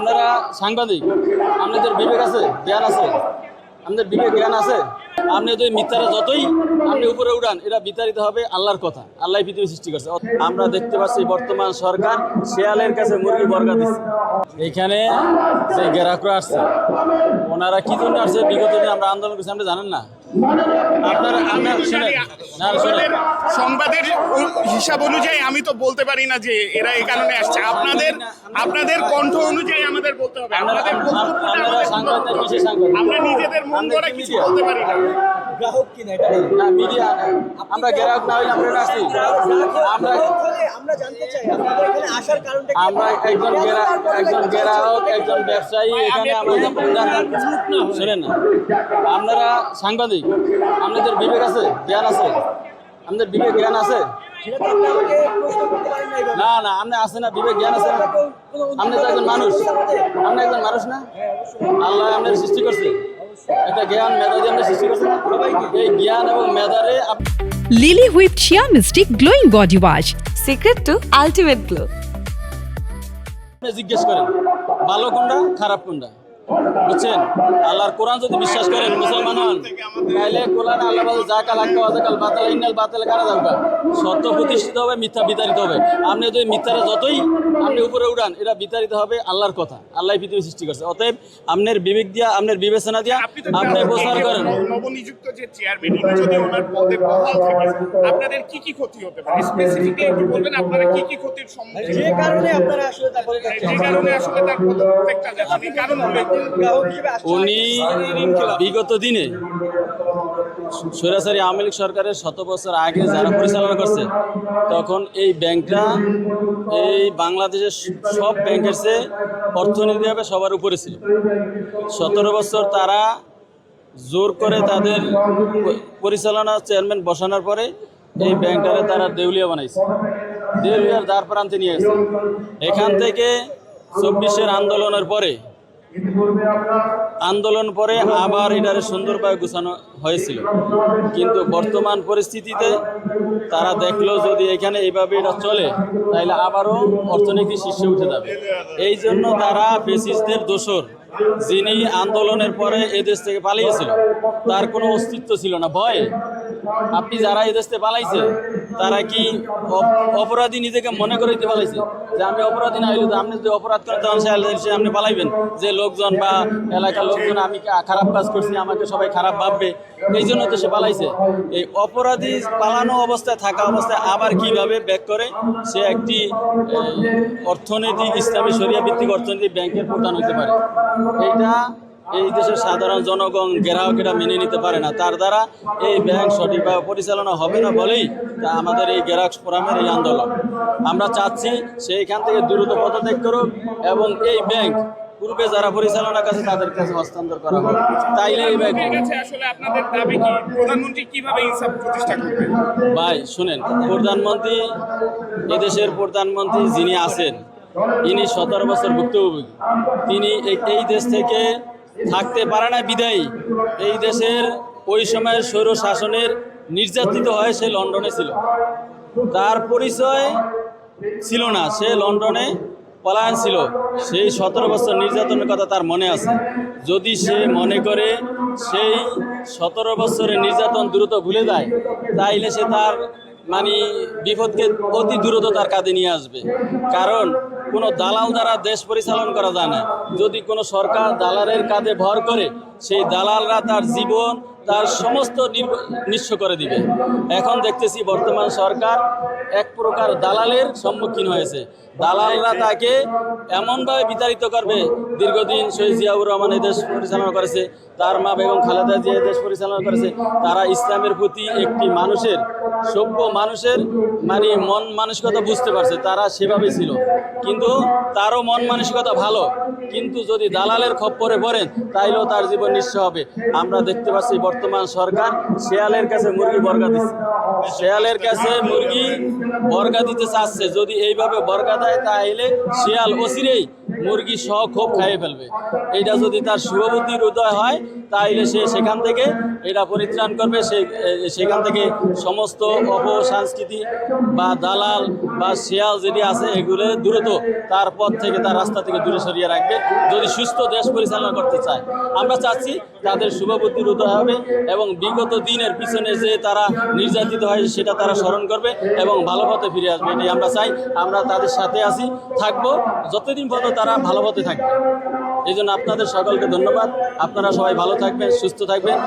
আপনারা সাংবাদিক, আপনাদের বিবেক আছে, জ্ঞান আছে, আমাদের বিবেক জ্ঞান আছে। আপনি যদি মিথ্যারা যতই আপনি উপরে উঠান, এটা বিতাড়িত হবে আল্লাহর কথা। আল্লাহ পৃথিবী সৃষ্টি করছে। আমরা দেখতে পাচ্ছি বর্তমান সরকার শেয়ালের কাছে মুরগি বর্গা দিচ্ছে। এইখানে যে গ্রাহকরা আসছে, ওনারা কি জন্য আসছে? বিগত দিন আমরা আন্দোলন করছি, আপনি জানেন না? আপনারা শুনেন, সংবাদের হিসাব অনুযায়ী আমি তো বলতে পারি না যে এরা এই কারণে আসছে। আপনাদের কণ্ঠ অনুযায়ী আমাদের বলতে হবে। আপনারা সাংবাদিক, কিসের সাংবাদিক? আমরা নিজেদের মন গড়া কিছু বলতে পারি না। গ্রাহক কিনা এটা না, মিডিয়া আমরা গ্রাহক না হইলে আমরা আসছি। আমরা জানতে চাই আপনাদের এখানে আসার কারণটা কি? আমরা একজন গ্রাহক, একজন ব্যবসায়ী, এখানে আমাদের শুনেন না, আপনারা সাংবাদিক, আপনাদের বিবেক আছে, জ্ঞান আছে, আমাদের বিবেক জ্ঞান আছে। সেটা তো আপনি আমাকে প্রশ্ন করতে পারেন না এইভাবে। না না, আপনি আছে না, বিবেক জ্ঞান আছে না? আপনি তো একজন মানুষ, আপনি একজন মানুষ না? আল্লাহ আপনার সৃষ্টি করছে, একটা জ্ঞান মেধা দিয়ে আপনার সৃষ্টি করছে না? এই জ্ঞান এবং মেধারে lily whip chia misty glowing body wash. Secret to ultimate glow. আপনি জিজ্ঞেস করেন ভালো কোনটা, খারাপ কোনটা, বুঝছেন? আল্লাহর কোরআন যদি বিশ্বাস করেন, মুসলমান হন, তাহলে কোরআন আল্লাহ বলে যা কাল হাক্কা ওয়া যাকাল বাতাল ইন্নাল বাতাল কানা যাওগা, সত্য প্রতিষ্ঠিত হবে, মিথ্যা বিতাড়িত হবে। আপনি যদি মিথ্যারা যতই আপনি উপরে উঠান, এটা বিতাড়িত হবে আল্লাহর কথা। আল্লাহ পৃথিবী সৃষ্টি করছে। অতএব আপনার বিবেক দিয়া, আপনার বিবেচনা দিয়া আপনি প্রচার করেন। নবনিযুক্ত যে চেয়ারম্যান, ইনি যদি ওনার পদে বহাল থাকে, আপনাদের কি কি ক্ষতি হতে পারে? স্পেসিফিকলি একটু বলবেন, আপনারা কি কি ক্ষতির সম্মুখীন? যে কারণে আপনারা আসলে তার যে কারণে আসলে তার পদত্যাগটা যাচ্ছে, এই কারণ হলো গ্রাহক হিসেবে আসছে। উনি বিগত দিনে সৈরাচারী আওয়ামী লীগ সরকারের 100 বছর আগে যারা পরিচালনা করছে, তখন এই ব্যাংকটা এই বাংলাদেশের সব ব্যাংকের চেয়ে অর্থনৈতিকভাবে সবার উপরে ছিল। 17 বছর তারা জোর করে তাদের পরিচালনা চেয়ারম্যান বসানোর পরে এই ব্যাংকটারে তারা দেউলিয়া বানাইছে, দেউলিয়ার দ্বার প্রান্তে নিয়ে গেছে। এখান থেকে 24-এর আন্দোলন পরে আবার এটারে সুন্দরভাবে গুছানো হয়েছিল। কিন্তু বর্তমান পরিস্থিতিতে তারা দেখলো যদি এখানে এইভাবে এটা চলে, তাহলে আবারও অর্থনীতি শীর্ষে উঠে যাবে। এই জন্য তারা ফ্যাসিস্টদের দোসর, যিনি আন্দোলনের পরে এদেশ থেকে পালিয়েছিল, তার কোনো অস্তিত্ব ছিল না। ভয়ে আপনি যারা এদেশ থেকে পালাইছে, তারা কি অপরাধী নিজেকে মনে করে দিতে পালাইছে যে আমি অপরাধী না হইলে, আপনি যদি অপরাধ করেন তখন সে আপনি পালাইবেন যে লোকজন বা এলাকার লোকজন আমি খারাপ কাজ করছি, আমাকে সবাই খারাপ ভাববে, এই জন্য তো সে পালাইছে। এই অপরাধী পালানো অবস্থায় থাকা অবস্থায় আবার কিভাবে ব্যাক করে সে একটি অর্থনৈতিক ইসলামী শরিয়া ভিত্তিক অর্থনৈতিক ব্যাংকের প্রধান হতে পারে? এইটা এই দেশের সাধারণ জনগণ, গ্রাহকেরা মেনে নিতে পারে না। তার দ্বারা এই ব্যাংক সঠিকভাবে পরিচালনা হবে না বলেই আমাদের এই গ্রাহক ফোরামের এই আন্দোলন। আমরা চাচ্ছি সেইখান থেকে দ্রুত পদত্যাগ করুক এবং এই ব্যাংক পূর্বে যারা পরিচালনা কাছে তাদের কাছে হস্তান্তর করা হবে। তাইলে এই ব্যাংক আসলে আপনাদের দাবি কি? প্রধানমন্ত্রী কিভাবে ইনসাফ প্রতিষ্ঠা করবেন? ভাই শুনেন, প্রধানমন্ত্রী, এদেশের প্রধানমন্ত্রী যিনি আছেন, ইনি 17 বছর ভুক্তভোগী। তিনি এই দেশ থেকে থাকতে পারে না বিদায়ী এই দেশের ওই সময়ের স্বৈর শাসনের নির্যাতিত হয়ে সে লন্ডনে ছিল। তার পরিচয় ছিল না, সে লন্ডনে পলায়ন ছিল। সেই 17 বছর নির্যাতনের কথা তার মনে আছে। যদি সে মনে করে সেই 17 বছরের নির্যাতন দ্রুত ভুলে যায়, তাইলে সে তার বিপদকে অতি দ্রুত তার কাঁধে নিয়ে আসবে। কারণ কোনো দালাল দ্বারা দেশ পরিচালনা করা যায় না। যদি কোনো সরকার দালালের কাঁধে ভর করে, সেই দালালরা তার জীবন, তার সমস্ত নিঃস্ব করে দিবে। এখন দেখতেছি বর্তমান সরকার এক প্রকার দালালের সম্মুখীন হয়েছে। দালালরা তাকে এমনভাবে বিতাড়িত করবে। দীর্ঘদিন শহীদ জিয়াউর রহমান এই দেশ পরিচালনা করেছে, তার মা বেগম খালেদা জিয়া দেশ পরিচালনা করেছে। তারা ইসলামের প্রতি একটি মানুষের, সভ্য মানুষের মন মানসিকতা বুঝতে পারছে, তারা সেভাবে ছিল। কিন্তু তারও মন মানসিকতা ভালো, কিন্তু যদি দালালের খপ্পরে পড়েন তাইলেও তার জীবন নিঃস্ব হবে। আমরা দেখতে পাচ্ছি বর্তমান সরকার শেয়ালের কাছে মুরগি বর্গা দিচ্ছে, শেয়ালের কাছে মুরগি বর্গা দিতে চাচ্ছে। যদি এইভাবে বর্গা দেয়, তাহলে শেয়াল অচিরেই মুরগি সহ ক্ষোভ খাইয়ে ফেলবে। এইটা যদি তার শুভবুদ্ধির উদয় হয় তাহলে সে সেখান থেকে এটা পরিত্রাণ করবে, সেখান থেকে সমস্ত অপসংস্কৃতি বা দালাল বা শেয়াল যেটি আছে এগুলো দ্রুত তার পথ থেকে, তার রাস্তা থেকে দূরে সরিয়ে রাখবে যদি সুস্থ দেশ পরিচালনা করতে চায়। আমরা চাচ্ছি তাদের শুভবুদ্ধির উদয় হবে এবং বিগত দিনের পিছনে যে তারা নির্যাতিত হয় সেটা তারা স্মরণ করবে এবং ভালো পথে ফিরে আসবে। এটাই আমরা চাই। আমরা তাদের সাথে আছি, থাকবো যতদিন পর্যন্ত তারা ভালো পথে থাকবে। এই জন্য আপনাদের সকলকে ধন্যবাদ। আপনারা সবাই ভালো থাকবেন, সুস্থ থাকবেন।